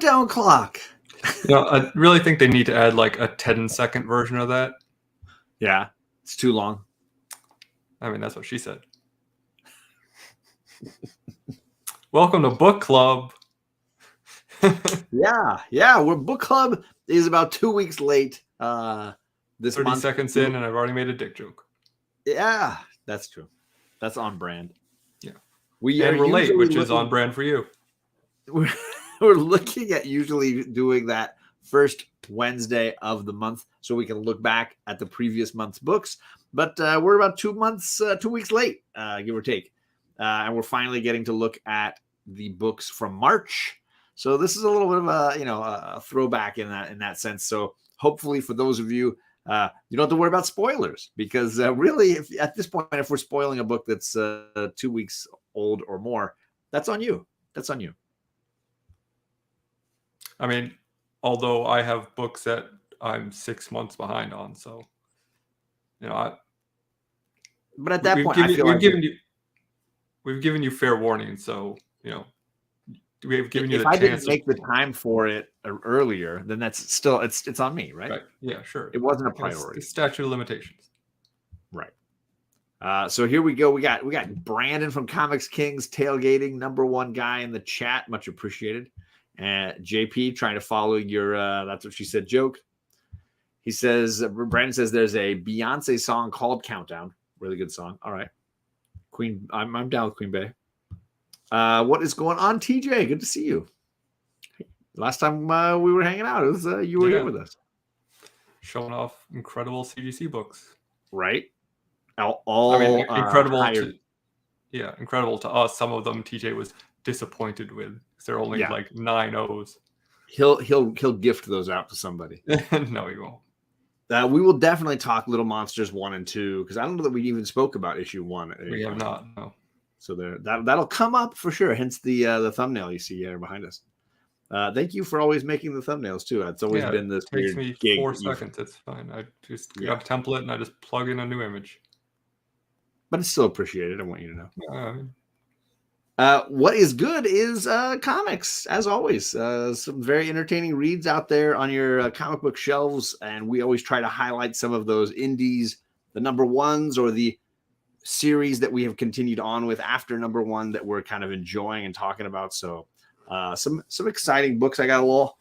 countdown clock. I really think they need to add like a 10-second version of that. Yeah, it's too long. I mean, that's what she said. Welcome to book club. Yeah. We're book club is about 2 weeks late. This 30 month. seconds in, and I've already made a dick joke. Yeah, that's true. That's on brand. Yeah, we and are relate, usually which is on brand for you. We're looking at usually doing that first Wednesday of the month, so we can look back at the previous month's books. But we're about 2 weeks late, give or take, and we're finally getting to look at the books from March. So this is a little bit of a throwback in that sense. So hopefully for those of you, you don't have to worry about spoilers, because really, at this point, if we're spoiling a book that's 2 weeks old or more, that's on you. That's on you. I mean, although I have books that I'm 6 months behind on, so but at that point, I feel like we've given you fair warning, so we've given you if the I chance didn't make the time for it earlier, then that's still it's on me, right? Yeah, sure. It wasn't a priority. It's statute of limitations, right? So here we go. We got Brandon from Comics Kings tailgating, #1 guy in the chat, much appreciated. JP trying to follow your that's what she said joke. He says, Brandon says there's a Beyonce song called Countdown. Really good song. All right. Queen, I'm down with Queen Bey. What is going on, TJ? Good to see you. Last time we were hanging out, it was you were here with us. Showing off incredible CGC books. Right. Incredible incredible to us. Some of them TJ was disappointed with. They're only like 9 O's. He'll gift those out to somebody. No, he won't. We will definitely talk Little Monsters 1 and 2, because I don't know that we even spoke about issue 1. We have not. No. So that'll come up for sure. Hence the thumbnail you see here behind us. Thank you for always making the thumbnails too. It's always been this weird gig. Takes me 4 seconds. It's fine. I just got a template and I just plug in a new image. But it's still appreciated. I want you to know. What is good is comics, as always. Some very entertaining reads out there on your comic book shelves, and we always try to highlight some of those indies, the #1s, or the series that we have continued on with after #1 that we're kind of enjoying and talking about. So some exciting books. I got a little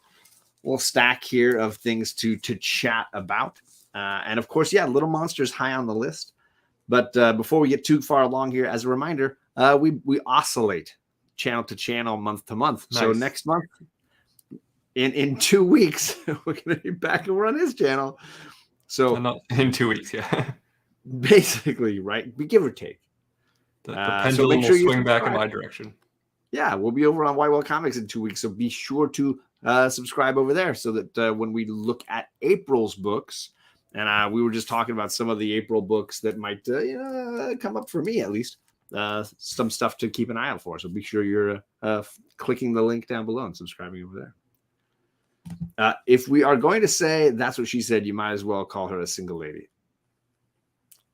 stack here of things to chat about, and of course, Little Monsters high on the list. But before we get too far along here, as a reminder, we oscillate channel to channel, month to month. Nice. So next month, in 2 weeks, we're going to be back over on his channel. So in 2 weeks, basically, right? We give or take. The pendulum will swing back in my direction. Yeah, we'll be over on Whitewell Comics in 2 weeks, so be sure to subscribe over there, so that when we look at April's books. And we were just talking about some of the April books that might come up for me, at least. Some stuff to keep an eye out for. So be sure you're clicking the link down below and subscribing over there. If we are going to say that's what she said, you might as well call her a single lady.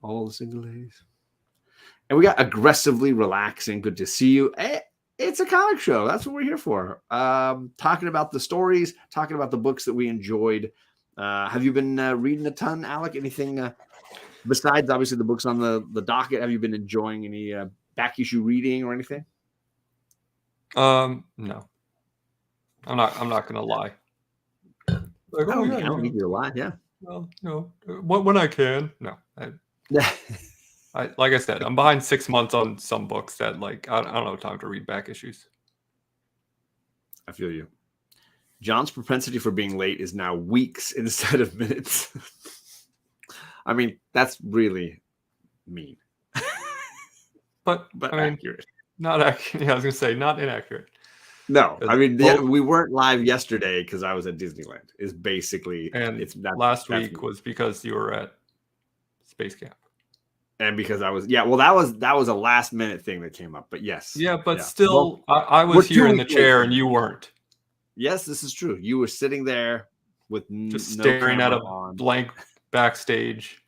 All the single ladies. And we got aggressively relaxing. Good to see you. It's a comic show. That's what we're here for. Talking about the stories, talking about the books that we enjoyed. Have you been reading a ton, Alec? Anything besides obviously the books on the docket? Have you been enjoying any back issue reading or anything? No, I'm not gonna lie. Like, I don't need you to lie. Yeah. Well, when I can. No. Like I said, I'm behind 6 months on some books that I don't have time to read back issues. I feel you. John's propensity for being late is now weeks instead of minutes. I mean, that's really mean. but accurate. Not accurate. I was going to say not inaccurate. No, I mean, we weren't live yesterday because I was at Disneyland. Is basically, and last week was because you were at Space Camp. And because I was, that was a last minute thing that came up. But yes. Yeah, but still, I was here in the chair and you weren't. Yes, this is true. You were sitting there with just staring at a blank backstage.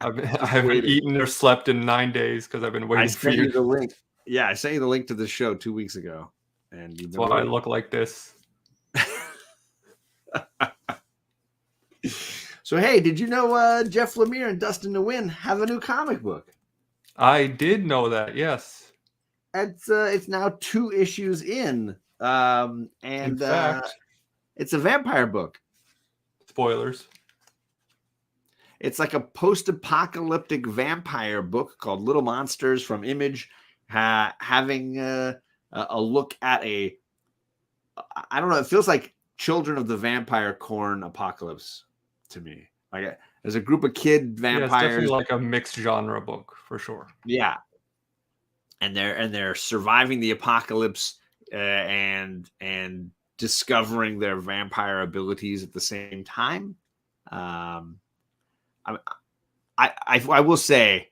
I haven't eaten or slept in 9 days because I've been waiting for you. The link. Yeah, I sent you the link to the show 2 weeks ago, and that's why I look like this. So hey, did you know Jeff Lemire and Dustin Nguyen have a new comic book? I did know that. Yes. It's now 2 issues in, and In fact, it's a vampire book. spoilers. It's like a post-apocalyptic vampire book called Little Monsters from Image, having a look at I don't know, it feels like Children of the Vampire Corn Apocalypse to me. Like there's a group of kid Yeah, it's vampires. definitely like a mixed genre book for sure. Yeah. And they're surviving the apocalypse and discovering their vampire abilities at the same time. I will say,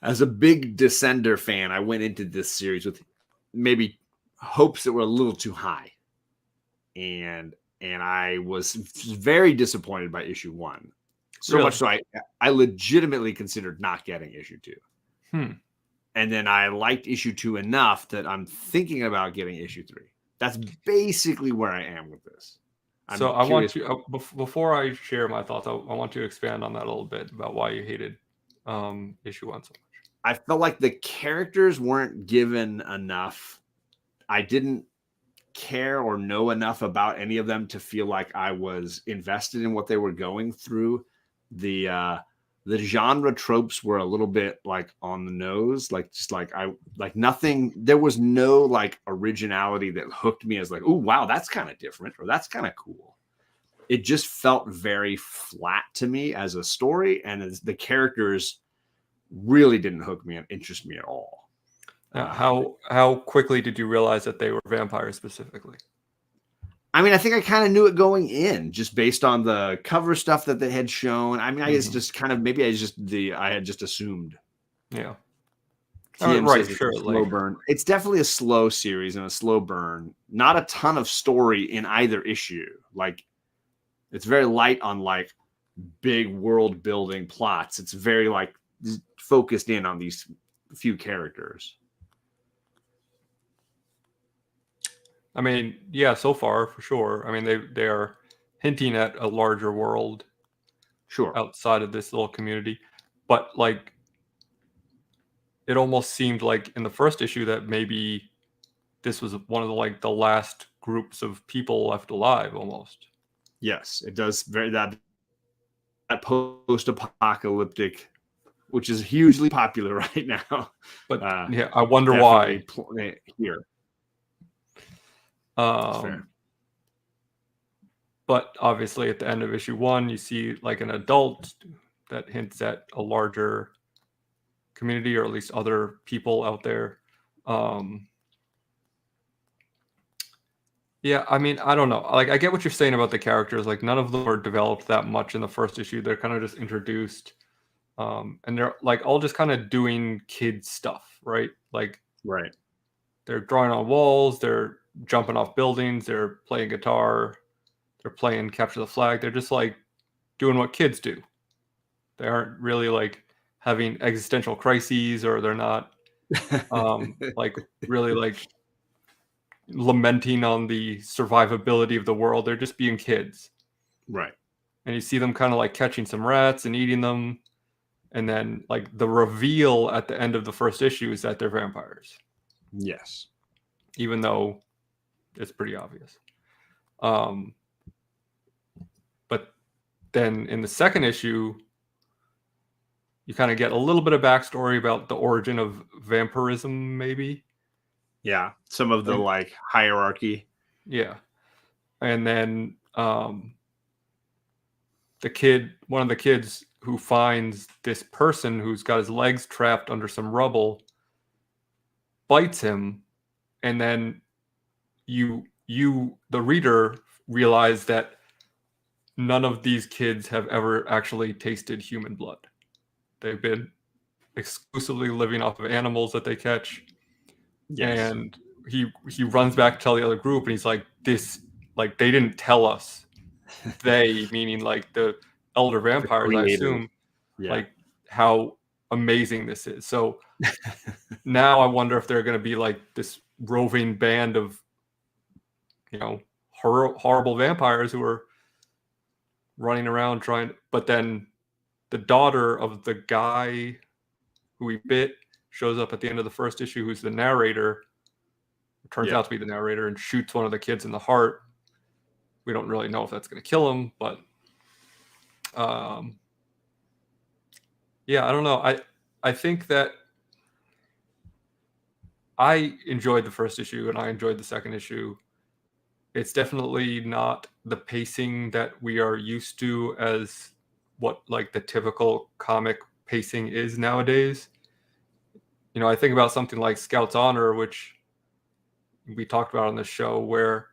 as a big Descender fan, I went into this series with maybe hopes that were a little too high, and I was very disappointed by issue 1. So much so I legitimately considered not getting issue 2. And then I liked issue 2 enough that I'm thinking about getting issue 3. That's basically where I am with this. So I want you, before I share my thoughts, I want you to expand on that a little bit about why you hated issue 1 so much. I felt like the characters weren't given enough. I didn't care or know enough about any of them to feel like I was invested in what they were going through. The genre tropes were a little bit like on the nose, like nothing. There was no like originality that hooked me as like, oh wow, that's kind of different or that's kind of cool. It just felt very flat to me as a story, and the characters really didn't hook me and interest me at all. How quickly did you realize that they were vampires specifically? I mean, I think I kind of knew it going in just based on the cover stuff that they had shown. I mean, I guess just kind of maybe I had just assumed. Yeah. Right, sure. Slow burn. It's definitely a slow series and a slow burn. Not a ton of story in either issue. Like, it's very light on like big world building plots. It's very like focused in on these few characters. I mean, yeah, so far for sure. I mean, they are hinting at a larger world, sure, outside of this little community, but like, it almost seemed like in the first issue that maybe this was one of the last groups of people left alive, almost. Yes, it does. Very that post-apocalyptic, which is hugely popular right now. But yeah, I wonder why here. But obviously at the end of issue 1, you see like an adult that hints at a larger community, or at least other people out there. Yeah, I mean, I don't know. Like, I get what you're saying about the characters. Like, none of them are developed that much in the first issue. They're kind of just introduced. And they're like all just kind of doing kid stuff, right? Like, right. They're drawing on walls. They're jumping off buildings. They're playing guitar. They're playing capture the flag. They're just like doing what kids do. They aren't really like having existential crises, or they're not like really like lamenting on the survivability of the world. They're just being kids. Right. And you see them kind of like catching some rats and eating them. And then like the reveal at the end of the first issue is that they're vampires. Yes. Even though it's pretty obvious. But then in the second issue, you kind of get a little bit of backstory about the origin of vampirism, maybe. Yeah, some of the like hierarchy. Yeah. And then one of the kids who finds this person who's got his legs trapped under some rubble bites him, and then you the reader realize that none of these kids have ever actually tasted human blood. They've been exclusively living off of animals that they catch. Yes. And he runs back to tell the other group, and he's like, this, like, they didn't tell us. They, meaning like the elder vampires, I assume, like how amazing this is. So now I wonder if they're going to be like this roving band of, horrible vampires who are running around but then the daughter of the guy who he bit shows up at the end of the first issue, who's the narrator, turns out to be the narrator, and shoots one of the kids in the heart. We don't really know if that's going to kill him, but yeah, I don't know. I think that I enjoyed the first issue and I enjoyed the second issue. It's definitely not the pacing that we are used to as what like the typical comic pacing is nowadays. You know, I think about something like Scout's Honor, which we talked about on the show, where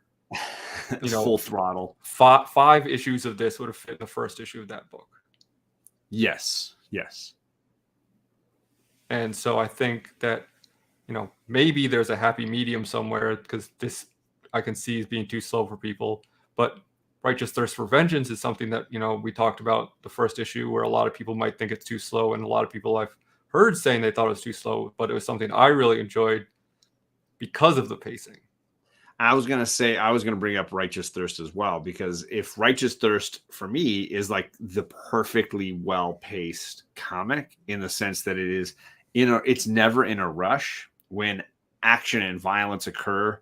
you know, full throttle. Five issues of this would have fit the first issue of that book. Yes. And so I think that, you know, maybe there's a happy medium somewhere, because this I can see is being too slow for people. But Righteous Thirst for Vengeance is something that, you know, we talked about the first issue, where a lot of people might think it's too slow, and a lot of people I've heard saying they thought it was too slow, but it was something I really enjoyed because of the pacing. I was going to bring up Righteous Thirst as well, because if Righteous Thirst for me is like the perfectly well-paced comic, in the sense that it's never in a rush. When action and violence occur,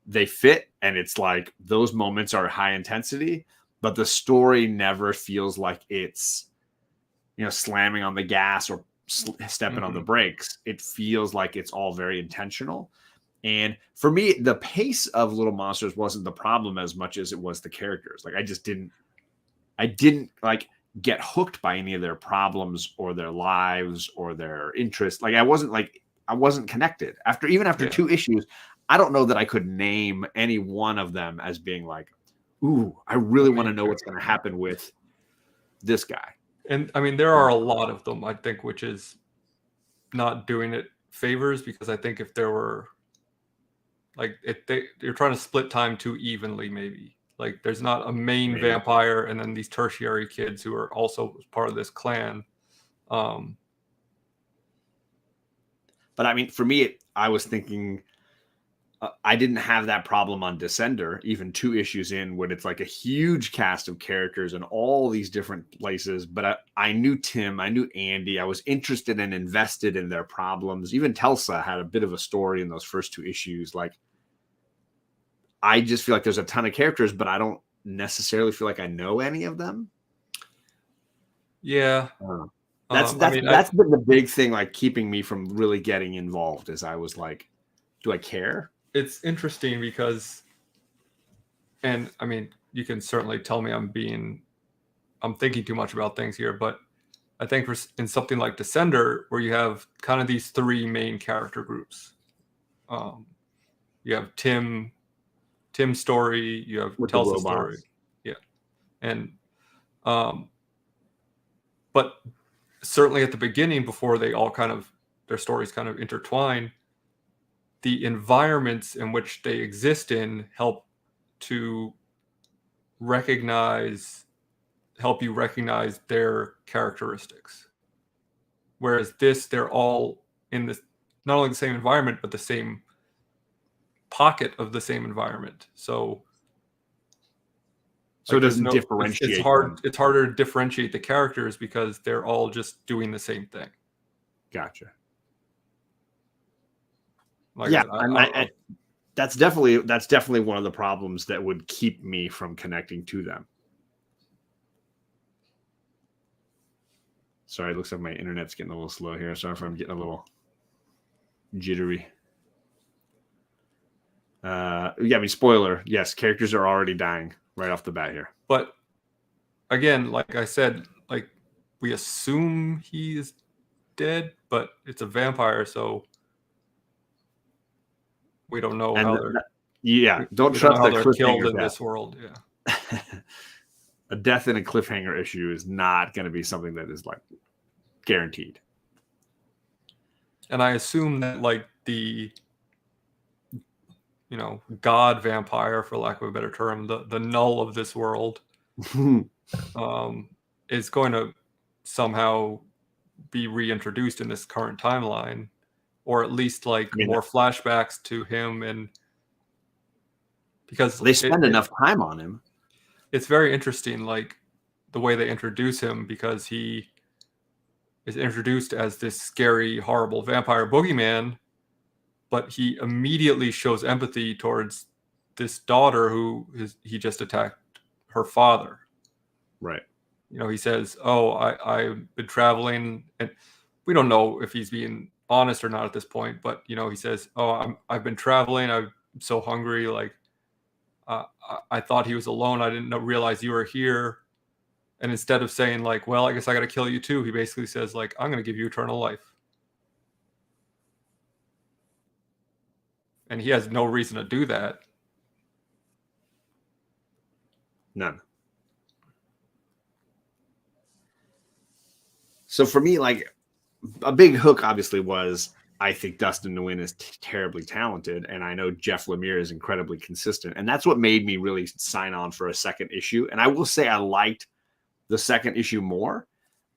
they fit, and it's like those moments are high intensity, but the story never feels like it's, you know, slamming on the gas or stepping on the brakes. It feels like it's all very intentional. And for me, the pace of Little Monsters wasn't the problem as much as it was the characters. Like, I didn't like get hooked by any of their problems or their lives or their interests. Like, I wasn't connected after 2 issues. I don't know that I could name any one of them as being like, ooh, I really want to know what's going to happen with this guy. And I mean, there are a lot of them, I think, which is not doing it favors, because I think if there were like, you're trying to split time too evenly, maybe. Like, there's not a main vampire and then these tertiary kids who are also part of this clan. But I mean, for me, I was thinking, I didn't have that problem on Descender, even 2 issues in, when it's like a huge cast of characters in all these different places. But I knew Tim, I knew Andy. I was interested and invested in their problems. Even Telsa had a bit of a story in those first 2 issues. Like, I just feel like there's a ton of characters, but I don't necessarily feel like I know any of them. Yeah. That's been the big thing, like, keeping me from really getting involved, is I was like, do I care? It's interesting because, and I mean, you can certainly tell me I'm thinking too much about things here, but I think in something like Descender, where you have kind of these 3 main character groups, you have Tim's story, you have Telsa's story, and but certainly at the beginning, before they all their stories kind of intertwine, the environments in which they exist in help you recognize their characteristics. Whereas they're all in this, not only the same environment, but the same pocket of the same environment. So it doesn't differentiate. It's harder to differentiate the characters because they're all just doing the same thing. Gotcha. Like, yeah, that's definitely one of the problems that would keep me from connecting to them. Sorry, it looks like my internet's getting a little slow here. Sorry if I'm getting a little jittery. I mean, spoiler. Yes, characters are already dying right off the bat here. But again, like I said, like, we assume he is dead, but it's a vampire, so we don't know how they're. Don't trust how the they're killed in this world. Yeah. A death in a cliffhanger issue is not going to be something that is like guaranteed. And I assume that, like, the, you know, god vampire, for lack of a better term, the null of this world, is going to somehow be reintroduced in this current timeline, or at least more flashbacks to him, and because they spend enough time on him. It's very interesting. Like, the way they introduce him, because he is introduced as this scary, horrible vampire boogeyman, but he immediately shows empathy towards this daughter he just attacked her father. Right. He says, "Oh, I've been traveling," and we don't know if he's being honest or not at this point. But he says, "Oh, I've been traveling. I'm so hungry. Like, I thought he was alone. I didn't realize you were here." And instead of saying like, "Well, I guess I got to kill you too," he basically says like, "I'm going to give you eternal life." And he has no reason to do that. None. So for me, like, a big hook obviously was, I think Dustin Nguyen is terribly talented, and I know Jeff Lemire is incredibly consistent, and that's what made me really sign on for a second issue. And I will say I liked the second issue more.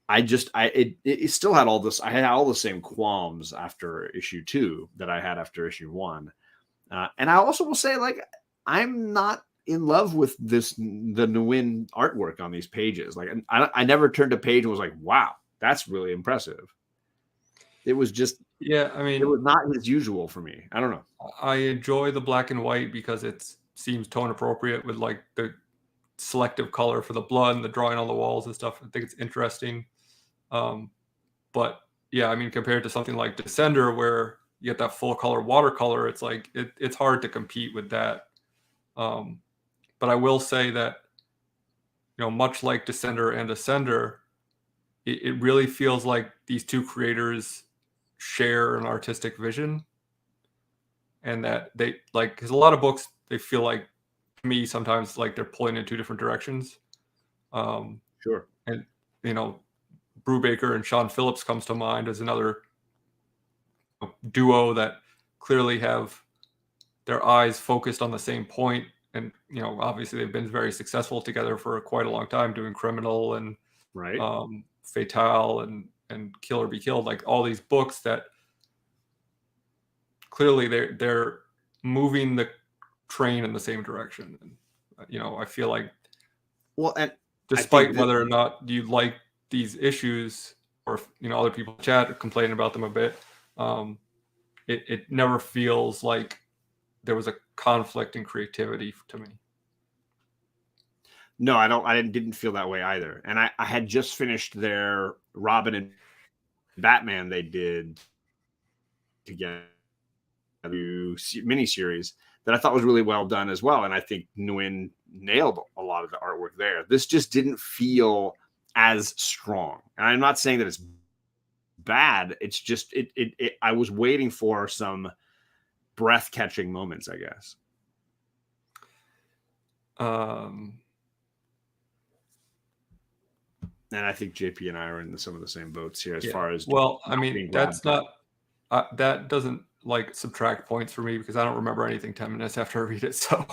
It still had all this. I had all the same qualms after issue 2 that I had after issue 1, and I also will say, like, I'm not in love with the Nguyen artwork on these pages. Like, I never turned a page and was like, wow, that's really impressive. It was just, yeah, I mean, it was not his usual for me. I don't know. I enjoy the black and white because it seems tone appropriate with like the selective color for the blood and the drawing on the walls and stuff. I think it's interesting. But yeah, I mean, compared to something like Descender, where you get that full color watercolor, it's like it's hard to compete with that. But I will say that, much like Descender and Ascender, it really feels like these two creators share an artistic vision, and that they like, because a lot of books, they feel like, to me sometimes, like they're pulling in two different directions. Sure. And Brubaker and Sean Phillips comes to mind as another duo that clearly have their eyes focused on the same point. And obviously they've been very successful together for quite a long time, doing Criminal and Right. Fatale and Kill or Be Killed, like all these books that clearly they're moving the train in the same direction. And I feel like, well, and despite whether or not you like these issues, or if, other people chat complaining about them a bit, it never feels like there was a conflict in creativity to me. No, I didn't feel that way either. And I had just finished their Robin and Batman they did together miniseries that I thought was really well done as well. And I think Nguyen nailed a lot of the artwork there. This just didn't feel as strong. And I'm not saying that it's bad. It's just I was waiting for some breath-catching moments, I guess. And I think JP and I are in some of the same boats here as far as. Well, I mean, that's not that doesn't like subtract points for me, because I don't remember anything 10 minutes after I read it. So.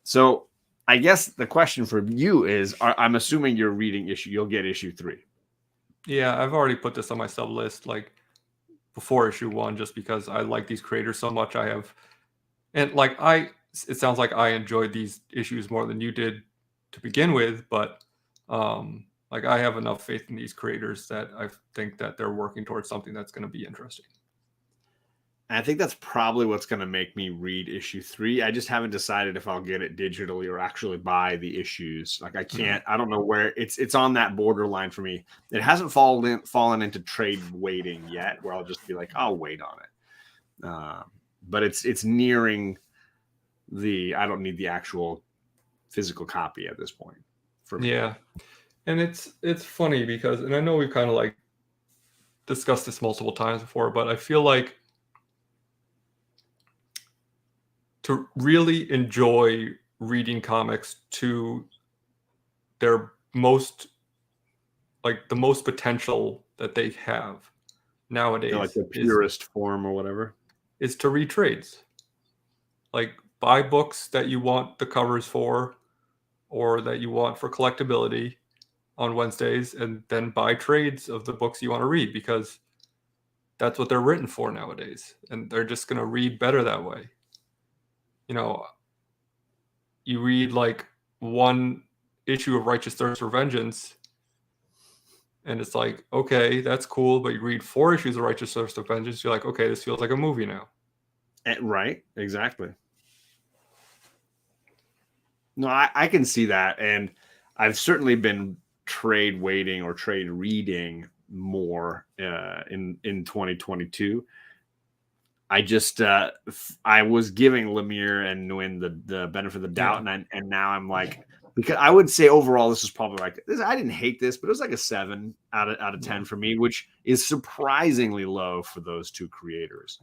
So I guess the question for you is, I'm assuming you're reading you'll get issue 3. Yeah, I've already put this on my sub list like before issue 1, just because I like these creators so much. And like it sounds like I enjoyed these issues more than you did to begin with, but like I have enough faith in these creators that I think that they're working towards something that's going to be interesting. And I think that's probably what's going to make me read issue 3. I just haven't decided if I'll get it digitally or actually buy the issues. Like I can't, I don't know where it's on that borderline for me. It hasn't fallen into trade waiting yet, where I'll just be like, I'll wait on it. But it's nearing I don't need the actual physical copy at this point for me. Yeah. And it's funny because, and I know we've kind of like discussed this multiple times before, but I feel like to really enjoy reading comics to their most, like the most potential that they have nowadays, like the purest form or whatever, is to read trades. Like buy books that you want the covers for, or that you want for collectability on Wednesdays, and then buy trades of the books you want to read, because that's what they're written for nowadays, and they're just going to read better that way. You know, you read like one issue of Righteous Thirst for Vengeance, and it's like, okay, that's cool. But you read 4 issues of Righteous Thirst for Vengeance, you're like, okay, this feels like a movie now. Right, exactly. No, I can see that, and I've certainly been trade waiting or trade reading more in 2022. I just I was giving Lemire and Nguyen the benefit of the doubt, and now I'm like, because I would say overall this is probably like this. I didn't hate this, but it was like a 7 out of 10 for me, which is surprisingly low for those two creators.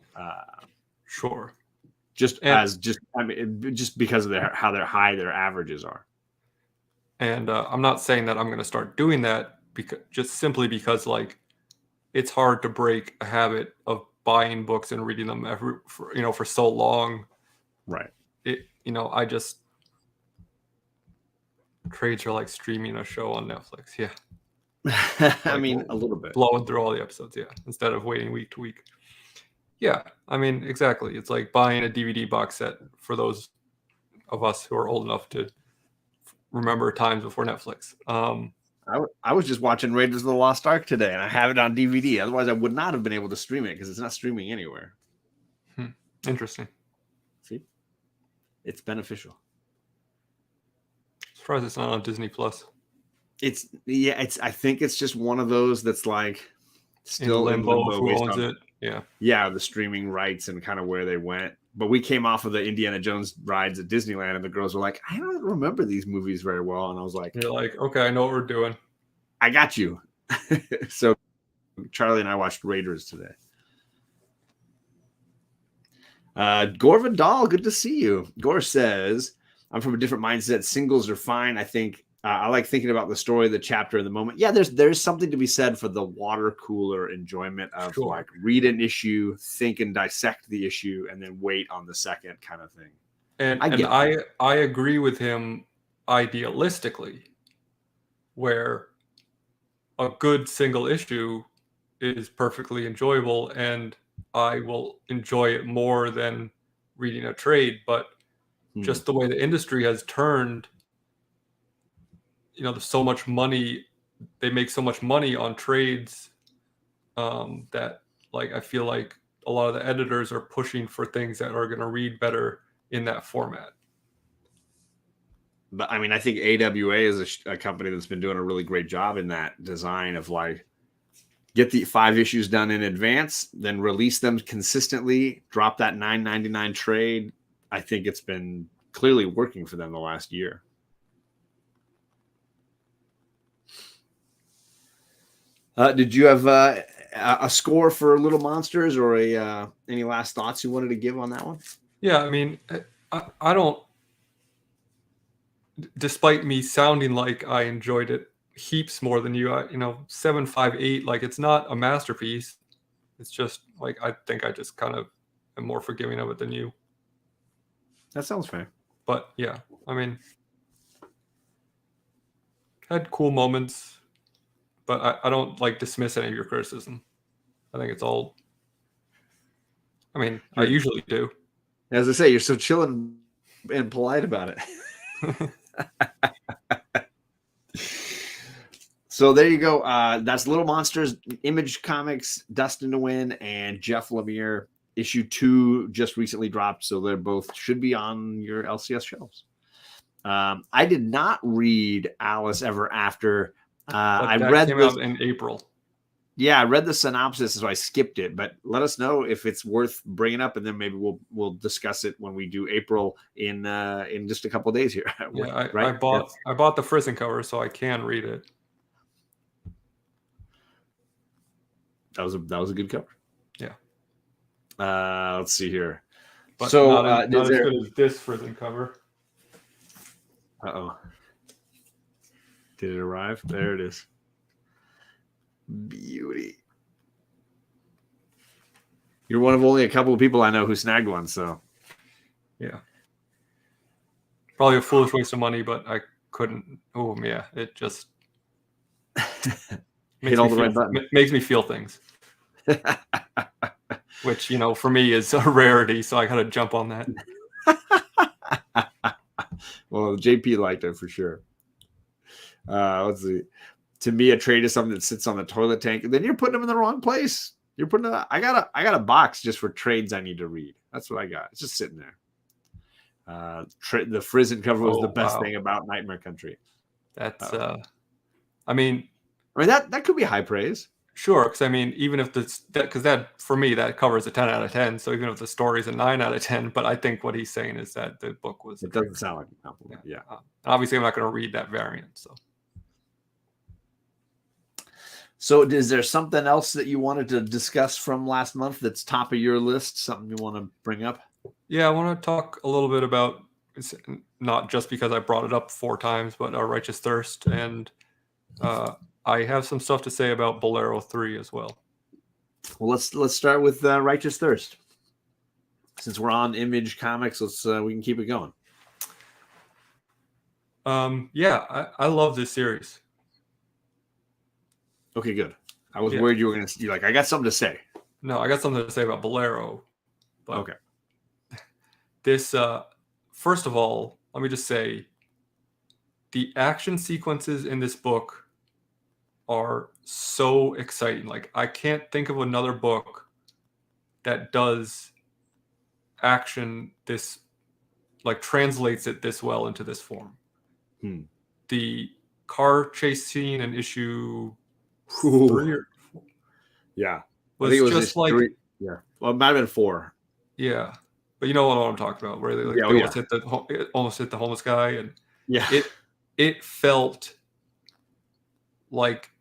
Sure. Just because of how high their averages are. And I'm not saying that I'm going to start doing that simply because like it's hard to break a habit of buying books and reading them for so long. Right. Trades are like streaming a show on Netflix. Yeah. I mean, a little bit. Blowing through all the episodes. Yeah. Instead of waiting week to week. Yeah. I mean, exactly. It's like buying a DVD box set for those of us who are old enough to remember times before Netflix. I was just watching Raiders of the Lost Ark today, and I have it on DVD. Otherwise, I would not have been able to stream it because it's not streaming anywhere. Interesting. See, it's beneficial. Surprised it's not on Disney Plus. I think it's just one of those that's like still in limbo who owns it. Yeah, the streaming rights and kind of where they went. But we came off of the Indiana Jones rides at Disneyland, and the girls were like, I don't remember these movies very well. And I was like, you're like, okay, I know what we're doing. I got you. So Charlie and I watched Raiders today. Gore Vidal, good to see you. Gore says, I'm from a different mindset. Singles are fine. I think I like thinking about the story, the chapter, the moment. Yeah, there's something to be said for the water cooler enjoyment of like read an issue, think and dissect the issue, and then wait on the second kind of thing. And I agree with him idealistically, where a good single issue is perfectly enjoyable, and I will enjoy it more than reading a trade. But just the way the industry has turned, there's so much money, they make so much money on trades that like I feel like a lot of the editors are pushing for things that are going to read better in that format. But I mean, I think AWA is a company that's been doing a really great job in that design of like get the 5 issues done in advance, then release them consistently, drop that $9.99 trade. I think it's been clearly working for them the last year. Did you have a score for Little Monsters or any last thoughts you wanted to give on that one? Yeah, I mean, I don't, despite me sounding like I enjoyed it heaps more than you, 7.58, like it's not a masterpiece. It's just like, I think I just kind of am more forgiving of it than you. That sounds fair. But yeah, I mean, had cool moments, but I don't like dismiss any of your criticism. I think it's all, I mean, I usually do. As I say, you're so chill and polite about it. So there you go. That's Little Monsters, Image Comics, Dustin Nguyen, and Jeff Lemire. Issue 2 just recently dropped, so they're both should be on your LCS shelves. I did not read Alice Ever After. I read came out in April. Yeah, I read the synopsis, so I skipped it. But let us know if it's worth bringing up, and then maybe we'll discuss it when we do April in just a couple of days here. Yeah, right? I bought the Frizen cover, so I can read it. That was a good cover. Yeah. Let's see here. But so not as good as this Frizen cover. Uh-oh. Did it arrive? There it is. Beauty. You're one of only a couple of people I know who snagged one, so. Yeah. Probably a foolish waste of money, but I couldn't. Oh, yeah. It just hit all the right buttons. Makes me feel things. which, for me is a rarity. So I got to jump on that. Well, JP liked it for sure. Let's see. To me, a trade is something that sits on the toilet tank, and then you're putting them in the wrong place. You're putting I got a box just for trades I need to read. That's what I got. It's just sitting there. The Frizen cover was the best thing about Nightmare Country. That's I mean that could be high praise. Sure, because even if that for me that covers a 10 out of 10. So even if the story's a 9 out of 10, but I think what he's saying is that the book was. It doesn't sound like a compliment. Yeah. Obviously, I'm not going to read that variant. So is there something else that you wanted to discuss from last month that's top of your list? Something you want to bring up? Yeah, I want to talk a little bit about, not just because I brought it up 4 times, but Righteous Thirst, and I have some stuff to say about Bolero 3 as well. Well, let's start with Righteous Thirst. Since we're on Image Comics, we can keep it going. Yeah, I love this series. Okay, good. I was worried you were going to like, I got something to say. No, I got something to say about Bolero. But okay. This, first of all, let me just say, the action sequences in this book are so exciting. Like, I can't think of another book that does action this, like, translates it this well into this form. The car chase scene in issue 3 or 4. Yeah. Was just like 3. Yeah. Well, it might have been 4. Yeah. But you know what I'm talking about, where they almost hit the homeless guy, and it felt like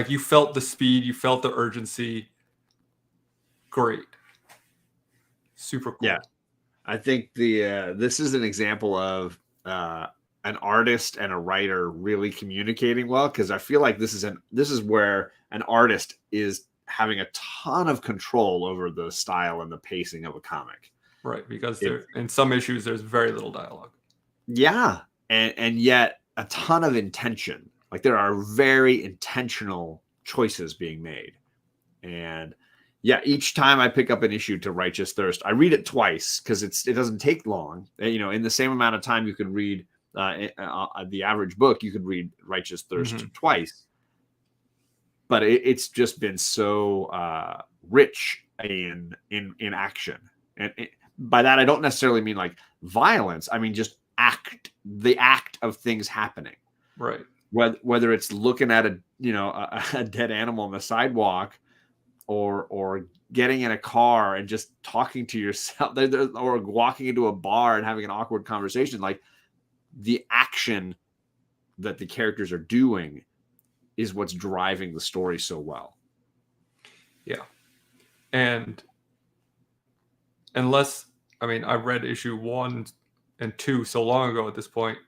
you felt the speed, you felt the urgency. Great. Super cool. Yeah. I think this is an example of an artist and a writer really communicating well, because I feel like this is where an artist is having a ton of control over the style and the pacing of a comic. Right, because in some issues there's very little dialogue. Yeah, and yet a ton of intention. Like, there are very intentional choices being made. And yeah, each time I pick up an issue to Righteous Thirst, I read it twice because it doesn't take long. In the same amount of time you could read the average book, you could read Righteous Thirst twice. But it's just been so rich in action, and by that I don't necessarily mean like violence. I mean just the act of things happening. Right. Whether it's looking at a dead animal on the sidewalk, or getting in a car and just talking to yourself, or walking into a bar and having an awkward conversation. Like, the action that the characters are doing is what's driving the story so well. Yeah. And unless, I read issue 1 and 2 so long ago at this point,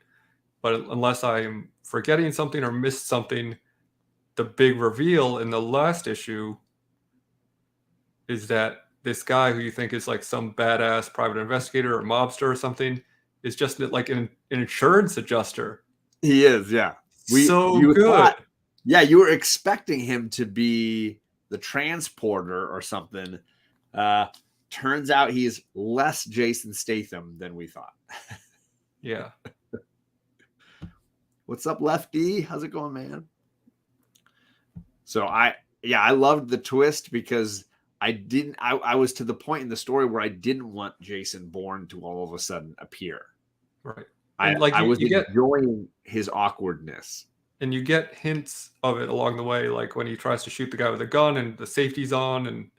but unless I'm forgetting something or missed something, the big reveal in the last issue is that this guy who you think is like some badass private investigator or mobster or something is just like an insurance adjuster. He is, yeah. You good. You were expecting him to be the transporter or something. Turns out he's less Jason Statham than we thought. Yeah. What's up, Lefty? How's it going, man? So I loved the twist, because I was to the point in the story where I didn't want Jason Bourne to all of a sudden appear. Right. I was enjoying his awkwardness. And you get hints of it along the way, like when he tries to shoot the guy with a gun and the safety's on, and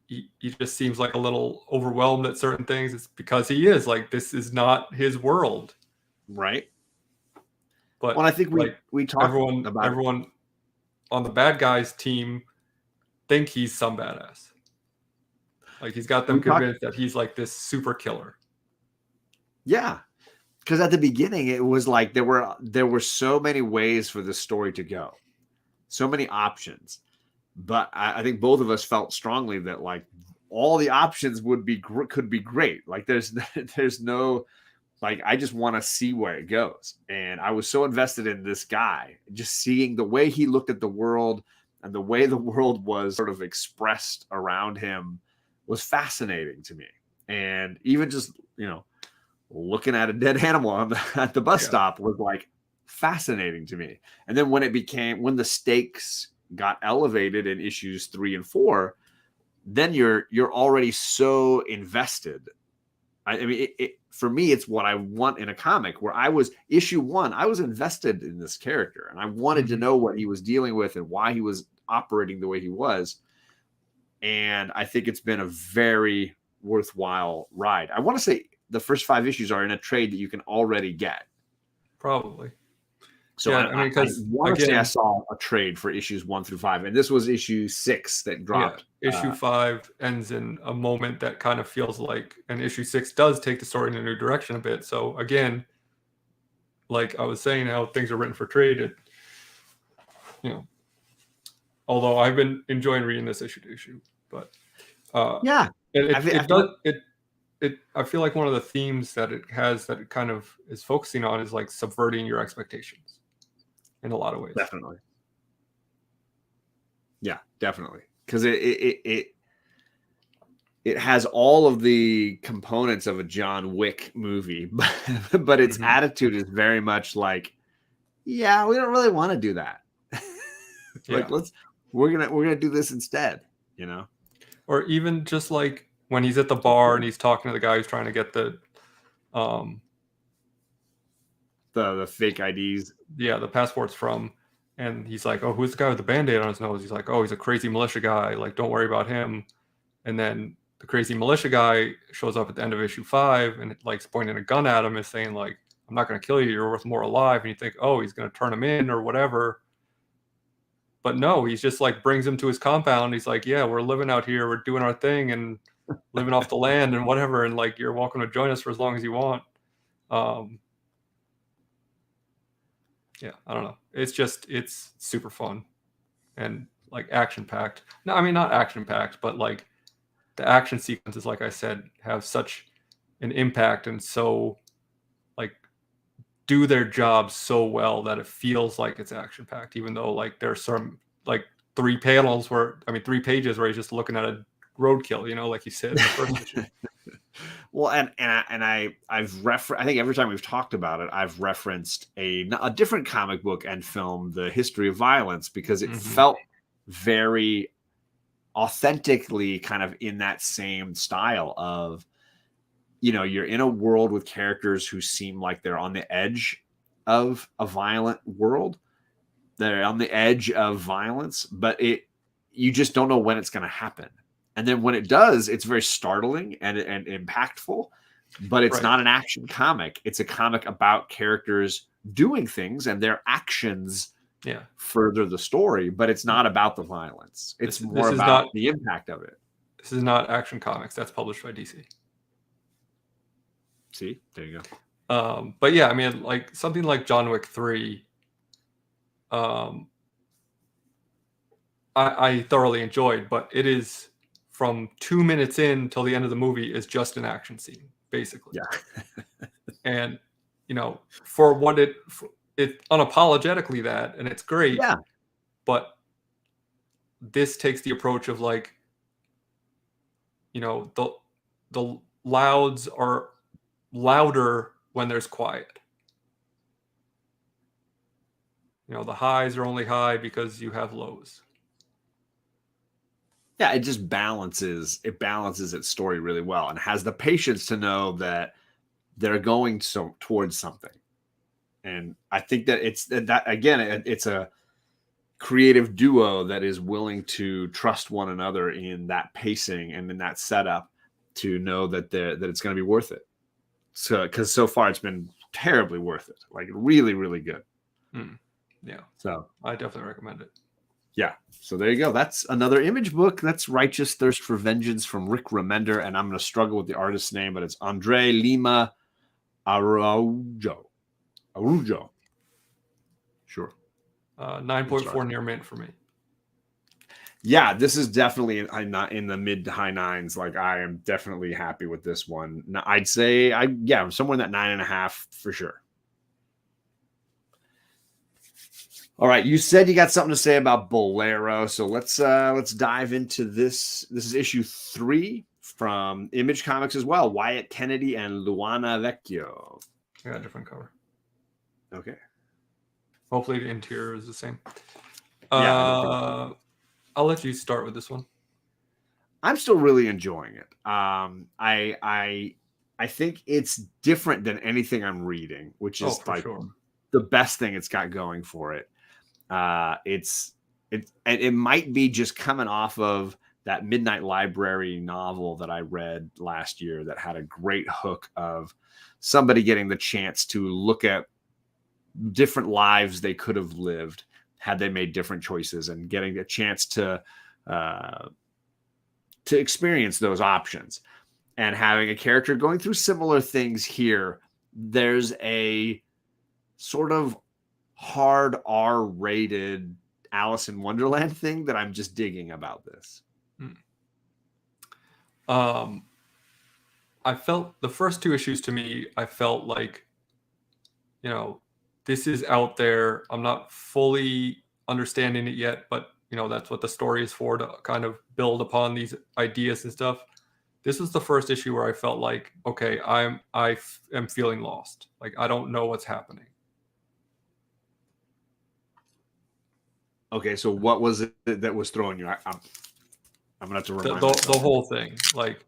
he just seems like a little overwhelmed at certain things. It's because he is like, this is not his world. Right. But I think we talked about everyone on the bad guys team think he's some badass. Like, he's got them convinced that he's like this super killer. Yeah. Because at the beginning, it was like there were so many ways for the story to go, so many options. But I think both of us felt strongly that like all the options could be great. Like there's no Like, I just want to see where it goes. And I was so invested in this guy, just seeing the way he looked at the world and the way the world was sort of expressed around him was fascinating to me. And even just, looking at a dead animal at the bus stop was like fascinating to me. And then when the stakes got elevated in issues 3 and 4, then you're already so invested. I mean, for me, it's what I want in a comic, where issue 1, I was invested in this character and I wanted to know what he was dealing with and why he was operating the way he was. And I think it's been a very worthwhile ride. I want to say the first 5 issues are in a trade that you can already get. Probably. So yeah, I want to say I saw a trade for issues 1 through 5, and this was issue 6 that dropped. Yeah, issue 5 ends in a moment that kind of feels like, and issue 6 does take the story in a new direction a bit. So again, like I was saying, how things are written for trade, although I've been enjoying reading this issue to issue, but yeah, I feel like one of the themes that it has that it kind of is focusing on is like subverting your expectations in a lot of ways. Definitely. Yeah, definitely. Because it has all of the components of a John Wick movie, but its attitude is very much like, yeah, we don't really want to do that. Like, we're gonna do this instead, Or even just like when he's at the bar and he's talking to the guy who's trying to get the fake IDs. Yeah, the passports from, and he's like, oh, who's the guy with the Band-Aid on his nose? He's like, oh, he's a crazy militia guy. Like, don't worry about him. And then the crazy militia guy shows up at the end of issue 5 and like pointing a gun at him and saying like, I'm not going to kill you. You're worth more alive. And you think, oh, he's going to turn him in or whatever. But no, he's just like brings him to his compound. He's like, yeah, we're living out here. We're doing our thing and living off the land and whatever. And like, you're welcome to join us for as long as you want. Yeah, I don't know. It's super fun and like action packed. No, I mean, not action packed, but like the action sequences, like I said, have such an impact and so like do their job so well that it feels like it's action packed, even though like there's some like 3 pages where he's just looking at a roadkill, like you said in the first issue. Well, and I've I think every time we've talked about it, I've referenced a different comic book and film, The History of Violence, because it felt very authentically kind of in that same style of, you're in a world with characters who seem like they're on the edge of a violent world. They're on the edge of violence, but you just don't know when it's going to happen. And then when it does, it's very startling and impactful, but it's not an action comic. It's a comic about characters doing things and their actions further the story, but it's not about the violence. It's more about the impact of it. This is not Action Comics. That's published by DC. See, there you go. But yeah, I mean, like something like John Wick 3, I thoroughly enjoyed, but it is from 2 minutes in till the end of the movie is just an action scene, basically. Yeah. And, for what it unapologetically that, and it's great. Yeah. But this takes the approach of like, the louds are louder when there's quiet. The highs are only high because you have lows. Yeah, it just balances its story really well and has the patience to know that they're going towards something. And I think that it's a creative duo that is willing to trust one another in that pacing and in that setup to know that it's going to be worth it. So, because so far it's been terribly worth it, like really, really good. Yeah. So I definitely recommend it. Yeah. So there you go. That's another Image book. That's Righteous Thirst for Vengeance from Rick Remender. And I'm going to struggle with the artist's name, but it's Andre Lima Araujo. Sure. 9.4 near mint for me. Yeah, this is definitely in the mid to high nines. Like I am definitely happy with this one. I'd say I'm somewhere in that 9.5 for sure. All right, you said you got something to say about Bolero, so let's dive into this. This is issue 3 from Image Comics as well. Wyatt Kennedy and Luana Vecchio. I got a different cover. Okay. Hopefully the interior is the same. Yeah. I'll let you start with this one. I'm still really enjoying it. I think it's different than anything I'm reading, which is sure. the best thing it's got going for it. It might be just coming off of that Midnight Library novel that I read last year that had a great hook of somebody getting the chance to look at different lives they could have lived had they made different choices, and getting a chance to experience those options, and having a character going through similar things here. There's a sort of hard R-rated Alice in Wonderland thing that I'm just digging about this. I felt the first 2 issues to me, I felt like, this is out there. I'm not fully understanding it yet, but that's what the story is for, to kind of build upon these ideas and stuff. This was the first issue where I felt like, okay, I am feeling lost. Like I don't know what's happening. Okay, so what was it that was throwing you? I'm gonna have to remind the whole thing. Like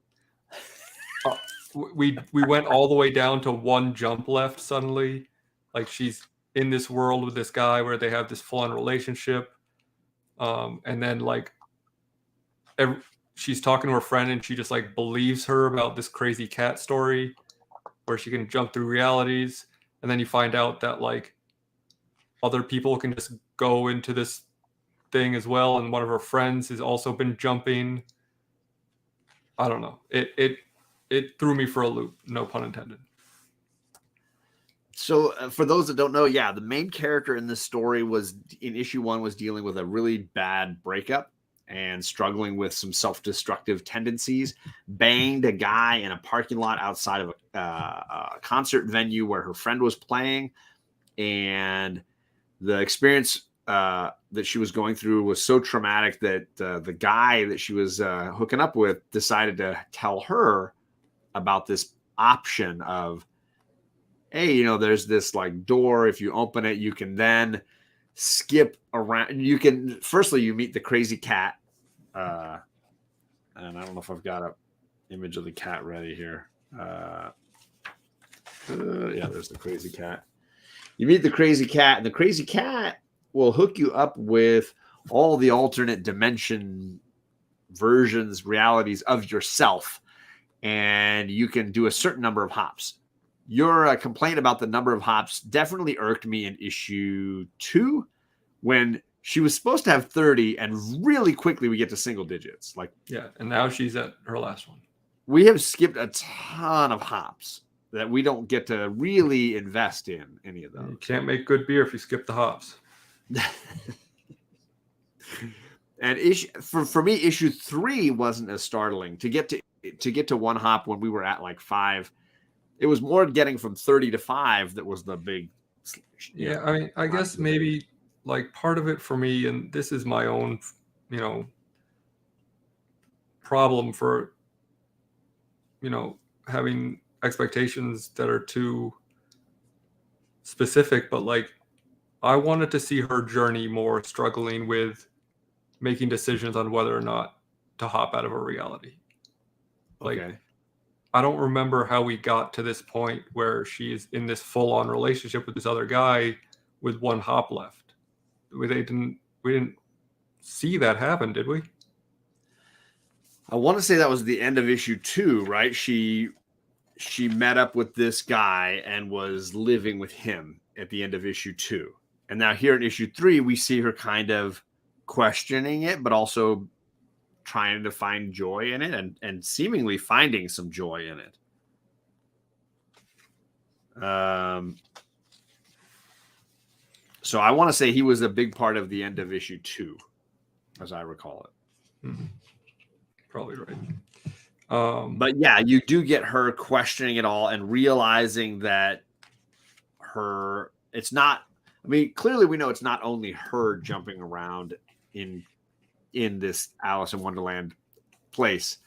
we went all the way down to one jump left suddenly. Like she's in this world with this guy where they have this full-on relationship, and then like she's talking to her friend and she just like believes her about this crazy cat story where she can jump through realities, and then you find out that like other people can just go into this thing as well, and one of her friends has also been jumping. I don't know. It threw me for a loop, no pun intended. So for those that don't know, the main character in this story was in issue 1 was dealing with a really bad breakup and struggling with some self-destructive tendencies. Banged a guy in a parking lot outside of a concert venue where her friend was playing, and the experience that she was going through was so traumatic that the guy that she was hooking up with decided to tell her about this option of, hey, there's this like door. If you open it, you can then skip around. You can, firstly, you meet the crazy cat. And I don't know if I've got an image of the cat ready here. There's the crazy cat. You meet the crazy cat, and the crazy cat will hook you up with all the alternate dimension versions, realities of yourself, and you can do a certain number of hops. Your complaint about the number of hops definitely irked me in issue 2 when she was supposed to have 30, and really quickly we get to single digits. And now she's at her last one. We have skipped a ton of hops that we don't get to really invest in any of those. You can't make good beer if you skip the hops. And for me, issue 3 wasn't as startling. To get to 1 hop when we were at like 5, it was more getting from 30 to 5 that was the big. I mean, I guess maybe like part of it for me, and this is my own, problem for, having expectations that are too specific, but like I wanted to see her journey more, struggling with making decisions on whether or not to hop out of a reality. Like, okay. I don't remember how we got to this point where she's in this full-on relationship with this other guy with 1 hop left. We didn't see that happen, did we? I want to say that was the end of issue 2, right? She met up with this guy and was living with him at the end of issue 2. And now here in issue 3, we see her kind of questioning it, but also trying to find joy in it, and seemingly finding some joy in it. So I want to say he was a big part of the end of issue 2, as I recall it. Probably right. But yeah, you do get her questioning it all and realizing that it's not. I mean, clearly we know it's not only her jumping around in this Alice in Wonderland place,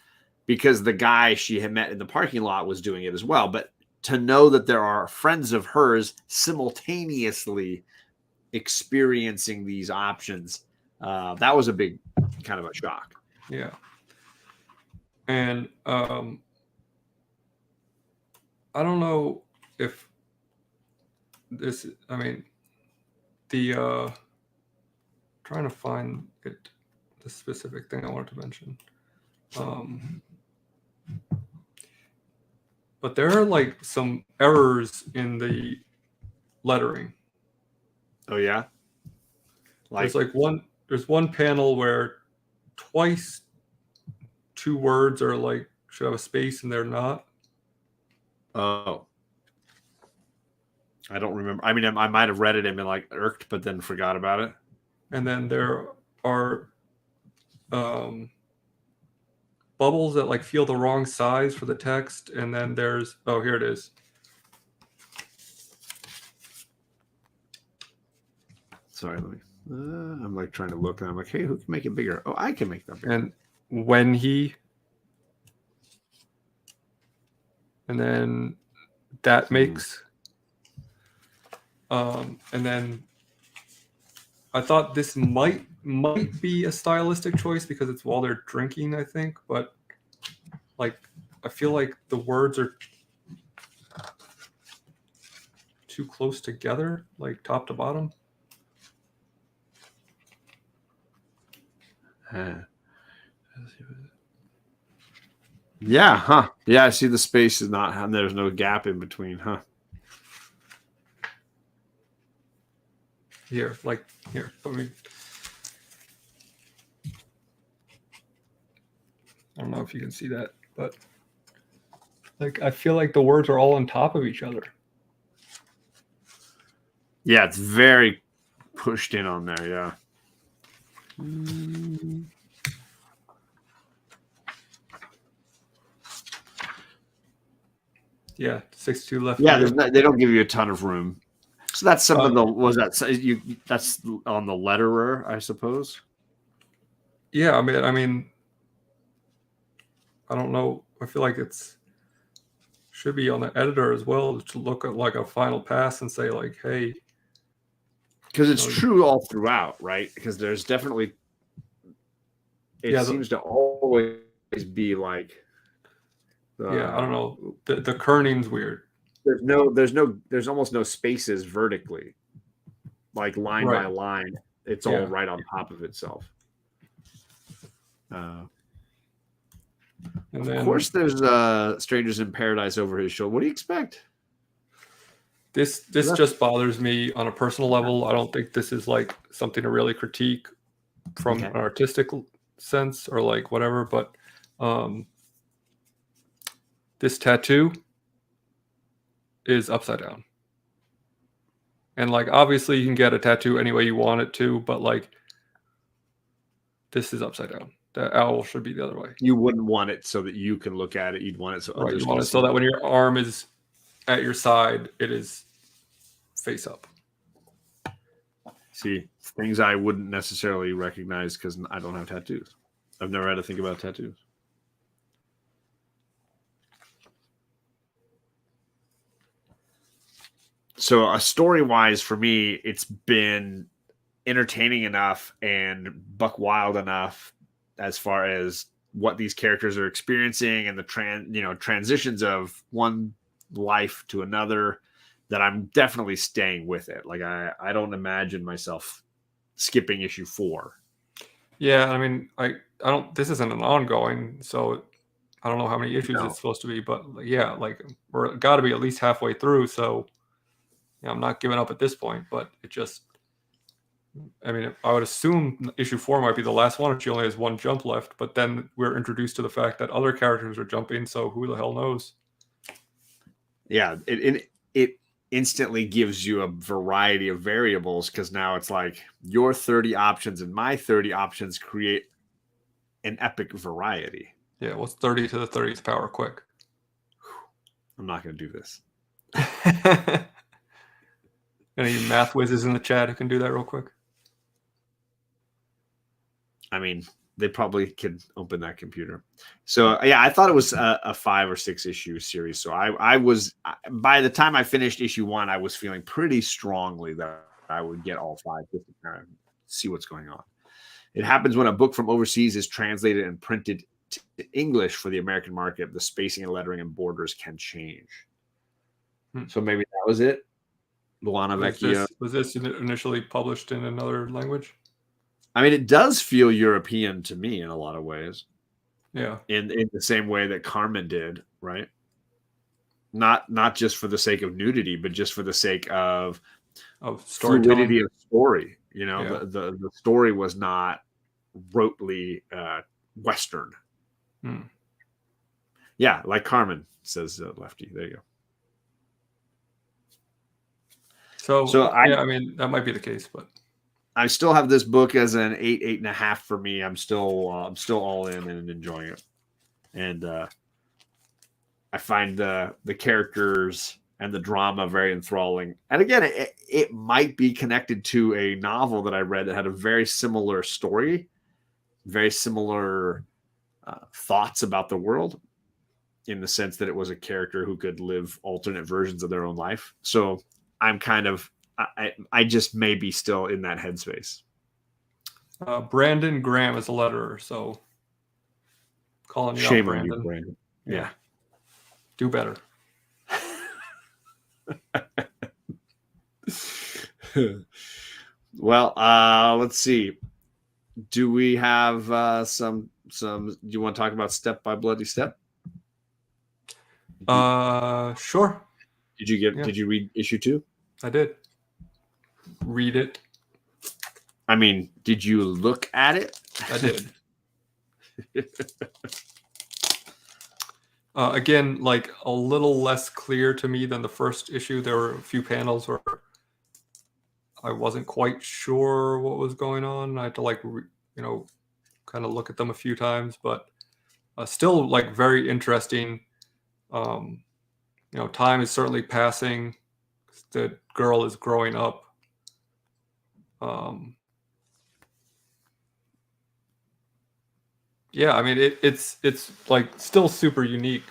because the guy she had met in the parking lot was doing it as well. But to know that there are friends of hers simultaneously experiencing these options, that was a big kind of a shock. Yeah. And I don't know if this, I mean, the trying to find it, the specific thing I wanted to mention. But there are like some errors in the lettering. Oh yeah. There's one panel where twice 2 words are like should have a space and they're not. Oh. I don't remember. I mean, I might have read it and been like irked, but then forgot about it. And then there are bubbles that like feel the wrong size for the text. And then there's, oh, here it is. Sorry, let me. I'm like trying to look, and I'm like, hey, who can make it bigger? Oh, I can make that bigger. And when he, and then that makes, and then I thought this might be a stylistic choice because it's while they're drinking, I think, but like I feel like the words are too close together, like top to bottom. Yeah, huh? Yeah, I see the space is not, and there's no gap in between, huh? Here, let me. I don't know if you can see that, but like I feel like the words are all on top of each other. Yeah, it's very pushed in on there. Yeah. Yeah, 6-2 left. Yeah, they don't give you a ton of room. So that's some of the that's on the letterer, I suppose. Yeah, I mean, I don't know. I feel like should be on the editor as well to look at like a final pass and say like, hey, because it's true all throughout, right? Because there's definitely seems to always be like. Yeah, I don't know. The kerning's weird. There's almost no spaces vertically, like line by line. It's all right on top of itself. And of course, there's Strangers in Paradise over his shoulder. What do you expect? This just bothers me on a personal level. I don't think this is like something to really critique from an artistic sense or like whatever, but this tattoo is upside down. And like obviously you can get a tattoo any way you want it to, but like this is upside down. The owl should be the other way. You wouldn't want it so that you can look at it. You'd want it so others can see. So that when your arm is at your side, it is face up. See, things I wouldn't necessarily recognize because I don't have tattoos. I've never had to think about tattoos. So story-wise, for me, it's been entertaining enough and buck wild enough as far as what these characters are experiencing and the transitions of one life to another, that I'm definitely staying with it. Like I don't imagine myself skipping issue 4. Yeah, I mean, I don't. This isn't an ongoing, so I don't know how many issues it's supposed to be, but yeah, like we're got to be at least halfway through. So yeah, I'm not giving up at this point, but it just. I mean, I would assume issue 4 might be the last one. She only has one jump left, but then we're introduced to the fact that other characters are jumping. So who the hell knows? Yeah, it instantly gives you a variety of variables because now it's like your 30 options and my 30 options create an epic variety. Yeah, what's 30 to the 30th power quick? I'm not going to do this. Any math whizzes in the chat who can do that real quick? I mean, they probably could open that computer. So yeah, I thought it was a 5 or 6 issue series. So I was, by the time I finished issue 1, I was feeling pretty strongly that I would get all 5 just to kind of see what's going on. It happens when a book from overseas is translated and printed to English for the American market. The spacing and lettering and borders can change. So maybe that was it. Luana Vecchia. Was this initially published in another language? I mean, it does feel European to me in a lot of ways. Yeah. In the same way that Carmen did, right? Not just for the sake of nudity, but just for the sake of fluidity of story. You know, yeah. the story was not rotely Western. Yeah, like Carmen, says Lefty. There you go. So I mean, that might be the case, but I still have this book as an 8.5 for me. I'm still all in and enjoying it, and I find the characters and the drama very enthralling. And again, it might be connected to a novel that I read that had a very similar story, very similar thoughts about the world, in the sense that it was a character who could live alternate versions of their own life. So I'm kind of, I just may be still in that headspace. Brandon Graham is a letterer, so calling you Shame out, on you, Brandon. Yeah. Do better. Well, let's see. Do we have some? Do you want to talk about Step by Bloody Step? Sure. Did you Did you read issue 2? I did. Read it. I mean, did you look at it? I did. Again, like a little less clear to me than the first issue. There were a few panels where I wasn't quite sure what was going on. I had to kind of look at them a few times, but still like very interesting. Time is certainly passing. The girl is growing up. Yeah, I mean it's like still super unique.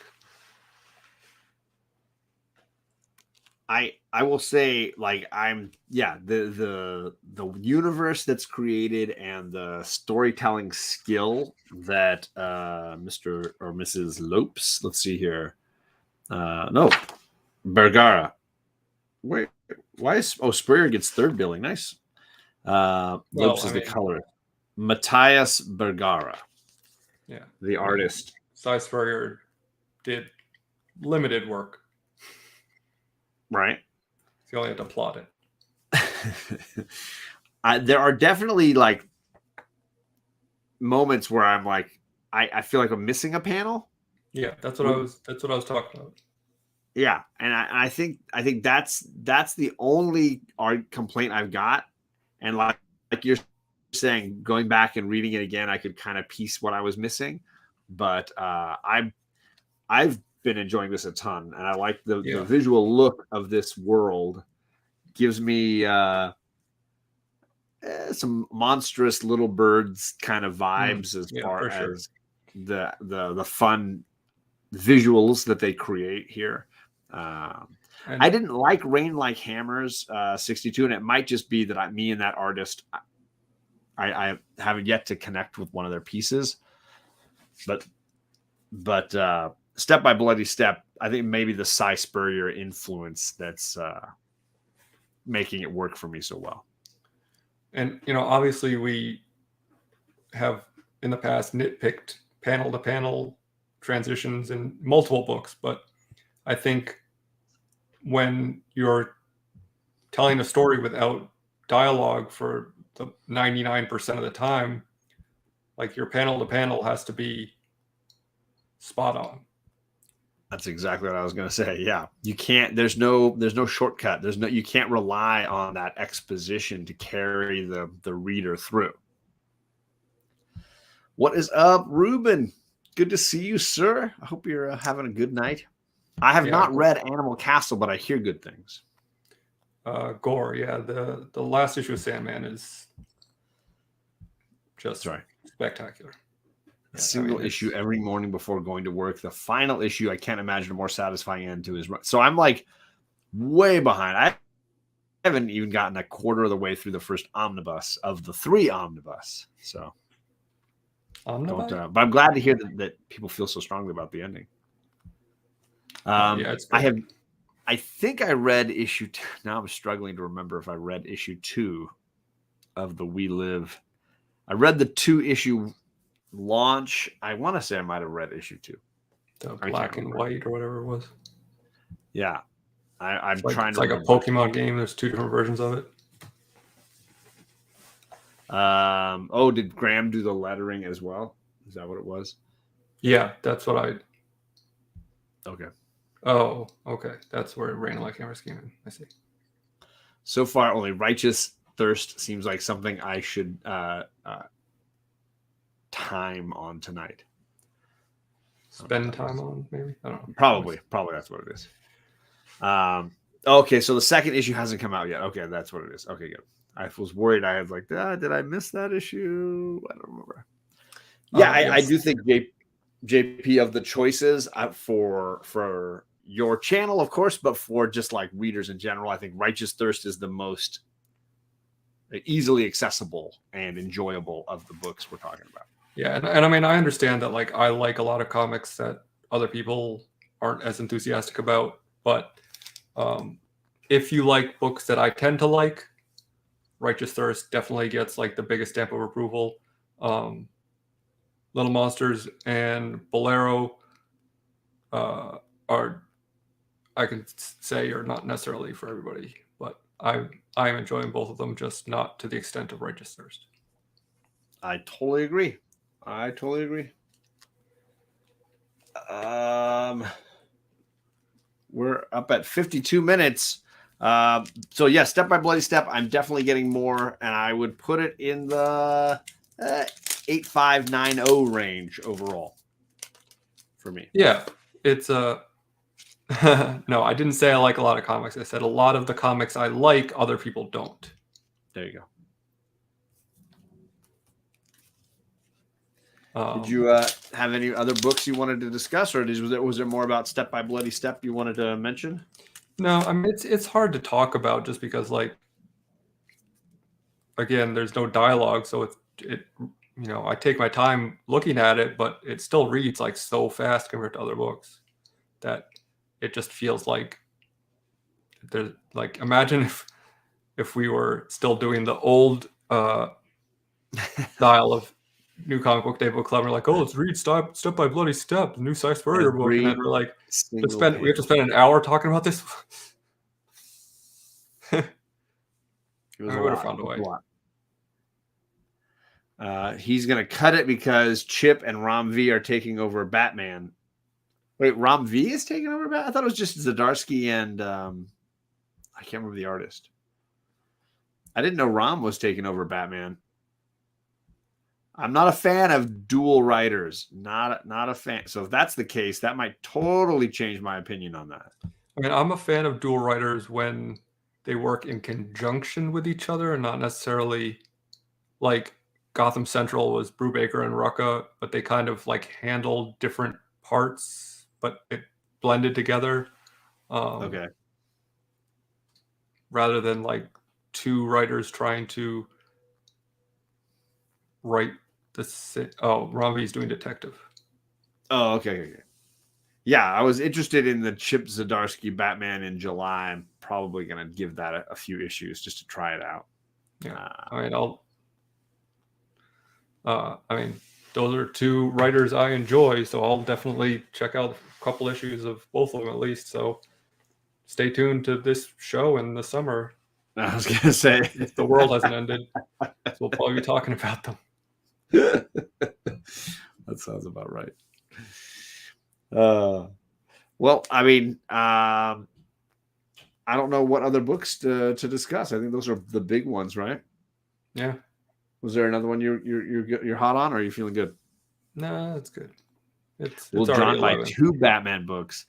I will say, like, the universe that's created and the storytelling skill that Mr. or Mrs. Lopes, let's see here. No, Bergara. Wait, why is Spurrier gets 3rd billing? Nice. Lopes is the color. Matthias Bergara. Yeah, the artist. Cy Spurrier did limited work. Right. So you only had to plot it. There are definitely like moments where I'm like, I feel like I'm missing a panel. Yeah, that's what I was talking about. Yeah, and I think that's the only complaint I've got. And like you're saying, going back and reading it again, I could kind of piece what I was missing. But I've been enjoying this a ton, and I like the visual look of this world. Gives me some monstrous little birds kind of vibes as far as the fun visuals that they create here. I didn't like Rain Like Hammers 62, and it might just be that me and that artist, I haven't yet to connect with one of their pieces. But Step by Bloody Step, I think maybe the Cy Spurrier influence that's making it work for me so well. And obviously we have in the past nitpicked panel to panel transitions in multiple books, but I think when you're telling a story without dialogue for the 99% of the time, like your panel to panel has to be spot on. That's exactly what I was going to say. Yeah. You can't, there's no shortcut. You can't rely on that exposition to carry the reader through. What is up, Ruben? Good to see you, sir. I hope you're having a good night. I have not read Animal Castle, but I hear good things. Gore, yeah. The last issue of Sandman is just spectacular. A single issue every morning before going to work. The final issue, I can't imagine a more satisfying end to his run. So I'm like way behind. I haven't even gotten a quarter of the way through the first omnibus of the 3 omnibus. So, but I'm glad to hear that people feel so strongly about the ending. I think I read issue 2. Now I'm struggling to remember if I read issue 2 of the We Live. I read the 2-issue launch. I want to say I might have read issue 2. The black and white or whatever it was. Yeah. I'm trying to. It's like a Pokemon game. There's 2 different versions of it. Did Graham do the lettering as well? Is that what it was? Yeah, that's what I. Okay. Oh, okay. That's where Rain Like Hammer came in. I see. So far, only Righteous Thirst seems like something I should time on tonight. Spend time on, maybe? I don't know. Probably that's what it is. Okay, so the second issue hasn't come out yet. Okay, that's what it is. Okay, good. I was worried. I had like, did I miss that issue? I don't remember. Yeah, I do think JP of the choices for your channel, of course, but for just like readers in general, I think Righteous Thirst is the most easily accessible and enjoyable of the books we're talking about. Yeah, and I mean, I understand that like I like a lot of comics that other people aren't as enthusiastic about, but if you like books that I tend to like, Righteous Thirst definitely gets like the biggest stamp of approval. Little Monsters and Bolero are, I can say, are not necessarily for everybody, but I am enjoying both of them, just not to the extent of Righteous Thirst. I totally agree. We're up at 52 minutes. So yeah, Step by Bloody Step, I'm definitely getting more, and I would put it in the 8590 range overall for me. Yeah, it's no, I didn't say I like a lot of comics. I said a lot of the comics I like, other people don't. There you go. Did you have any other books you wanted to discuss, or was there more about Step by Bloody Step you wanted to mention? No, I mean it's hard to talk about just because, like, again, there's no dialogue, so it I take my time looking at it, but it still reads like so fast compared to other books that it just feels like there's like, imagine if we were still doing the old style of New Comic Book Day book club. We're like, oh, let's read Step by Bloody Step, the new Sykes Furrier book, and then we're like, we have to spend an hour talking about this. We would have found a way. He's going to cut it because Chip and Ram V are taking over Batman. Wait, Ram V is taking over Batman? I thought it was just Zdarsky and I can't remember the artist. I didn't know Ram was taking over Batman. I'm not a fan of dual writers. Not a fan. So if that's the case, that might totally change my opinion on that. I mean, I'm a fan of dual writers when they work in conjunction with each other and not necessarily like Gotham Central was Brubaker and Rucka, but they kind of like handled different parts, but it blended together. Okay. Rather than like 2 writers trying to write Ramvi's doing detective. Oh, okay. Yeah, I was interested in the Chip Zdarsky Batman in July. I'm probably going to give that a few issues just to try it out. Yeah, I mean, those are 2 writers I enjoy, so I'll definitely check out a couple issues of both of them at least. So stay tuned to this show in the summer. I was going to say, if the world hasn't ended, so we'll probably be talking about them. That sounds about right. Well, I mean, I don't know what other books to discuss. I think those are the big ones, right? Yeah. Was there another one you're hot on, or are you feeling good? No, that's good. It's Well, already drawn by 11. 2 Batman books.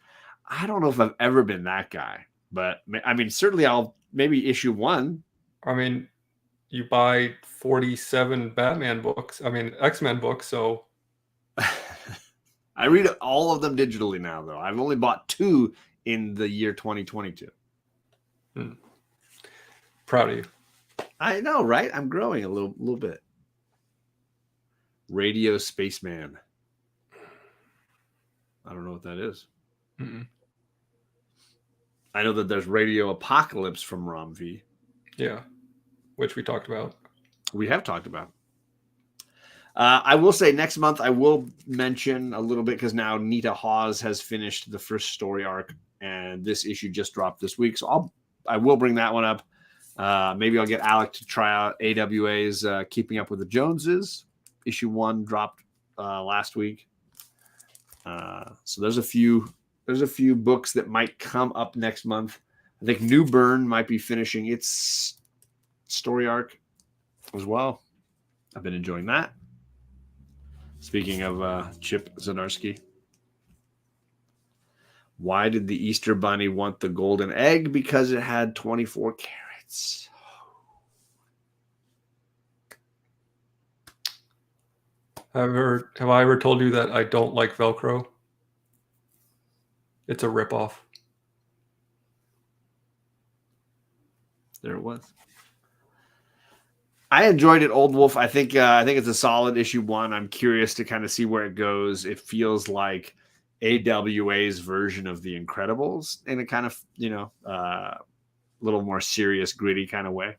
I don't know if I've ever been that guy, but I mean, certainly I'll maybe issue 1. I mean, you buy 47 Batman books. I mean, X-Men books. So I read all of them digitally now, though. I've only bought 2 in the year 2022. Proud of you. I know, right? I'm growing a little bit. Radio Spaceman. I don't know what that is. Mm-mm. I know that there's Radio Apocalypse from Romv. Yeah, which we talked about. We have talked about. I will say next month I will mention a little bit because now Nita Hawes has finished the first story arc, and this issue just dropped this week. So I will bring that one up. Maybe I'll get Alec to try out AWA's Keeping Up with the Joneses. Issue 1 dropped last week. So there's a few books that might come up next month. I think New Bern might be finishing its story arc as well. I've been enjoying that. Speaking of Chip Zdarsky. Why did the Easter Bunny want the golden egg? Because it had 24 carats. Have I ever told you that I don't like Velcro? It's a ripoff. There it was. I enjoyed it, Old Wolf. I think it's a solid issue 1. I'm curious to kind of see where it goes. It feels like AWA's version of The Incredibles in a kind of little more serious, gritty kind of way.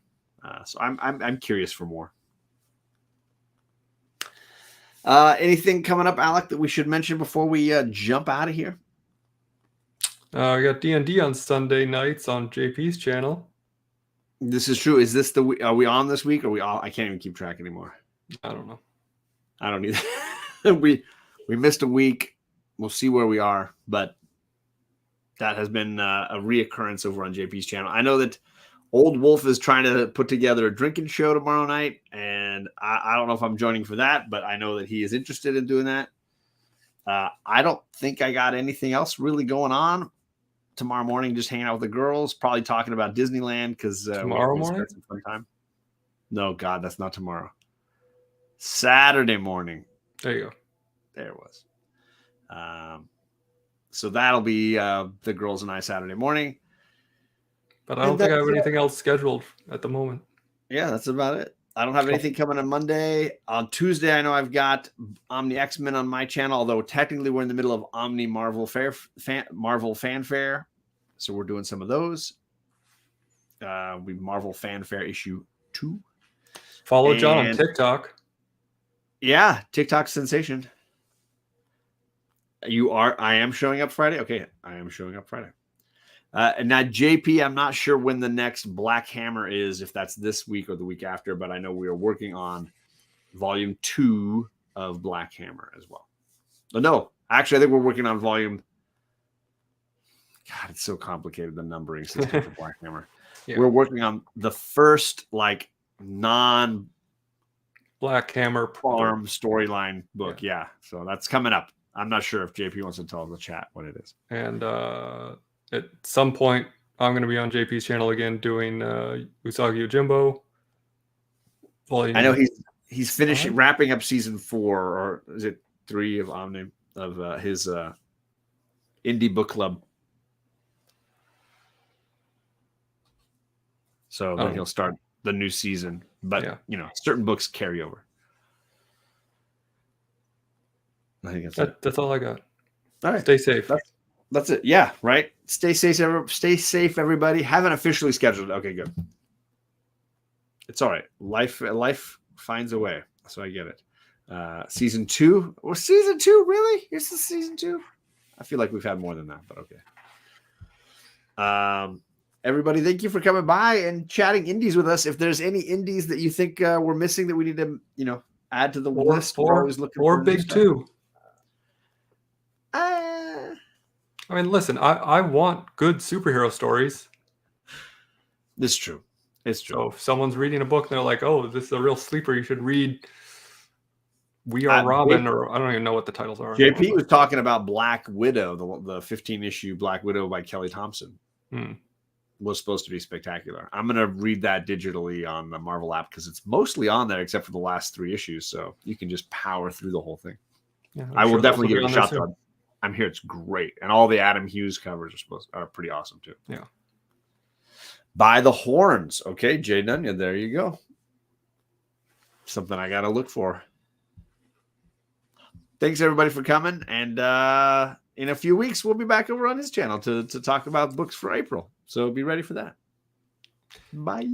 So I'm curious for more. Anything coming up, Alec, that we should mention before we jump out of here? We got D&D on Sunday nights on JP's channel. This is true. Is this are we on this week? Or are we all? I can't even keep track anymore. I don't know. I don't either. we missed a week. We'll see where we are, but that has been a reoccurrence over on JP's channel. I know that Old Wolf is trying to put together a drinking show tomorrow night, and I don't know if I'm joining for that, but I know that he is interested in doing that. I don't think I got anything else really going on. Tomorrow morning, just hanging out with the girls, probably talking about Disneyland because tomorrow morning, some fun time. No, God, that's not tomorrow. Saturday morning. There you go. There it was. So that'll be the girls and I Saturday morning. But I don't think I have anything else scheduled at the moment. Yeah, that's about it. I don't have anything coming on Monday. On Tuesday, I know I've got Omni X-Men on my channel, although technically we're in the middle of Omni Marvel Fanfare. So we're doing some of those. We Marvel Fanfare issue 2. Follow John on TikTok. Yeah, TikTok sensation. I am showing up Friday. Okay, I am showing up Friday. And now JP, I'm not sure when the next Black Hammer is, if that's this week or the week after, but I know we are working on volume 2 of Black Hammer as well. No, actually, I think we're working on volume. God, it's so complicated, the numbering system for Black Hammer. Yeah. We're working on the first non Black Hammer farm storyline book. Yeah, so that's coming up. I'm not sure if JP wants to tell the chat what it is. And at some point, I'm going to be on JP's channel again doing Usagi Yojimbo. I know he's finishing, wrapping up season 4, or is it 3 of Omni, of his indie book club. So then he'll start the new season. But, certain books carry over. I think that's all I got. All right. Stay safe. That's it. Yeah, right. Stay safe, everybody. Haven't officially scheduled. Okay, good. It's all right. Life finds a way. So I get it. Season 2. Well, season 2, really? This is season 2? I feel like we've had more than that, but okay. Everybody, thank you for coming by and chatting indies with us. If there's any indies that you think we're missing that we need to, add to the list, we're always looking for big 2. I mean, listen, I want good superhero stories. It's true. It's true. So if someone's reading a book and they're like, oh, this is a real sleeper, you should read We Are Robin, or I don't even know what the titles are. JP was talking about Black Widow, the 15-issue Black Widow by Kelly Thompson. Was supposed to be spectacular. I'm going to read that digitally on the Marvel app because it's mostly on there except for the last 3 issues. So you can just power through the whole thing. Yeah, I will definitely give it a shot. I'm here. It's great. And all the Adam Hughes covers are pretty awesome too. Yeah. By the Horns. Okay, Jay Dunya, there you go. Something I got to look for. Thanks everybody for coming. And in a few weeks, we'll be back over on his channel to talk about books for April. So be ready for that. Bye.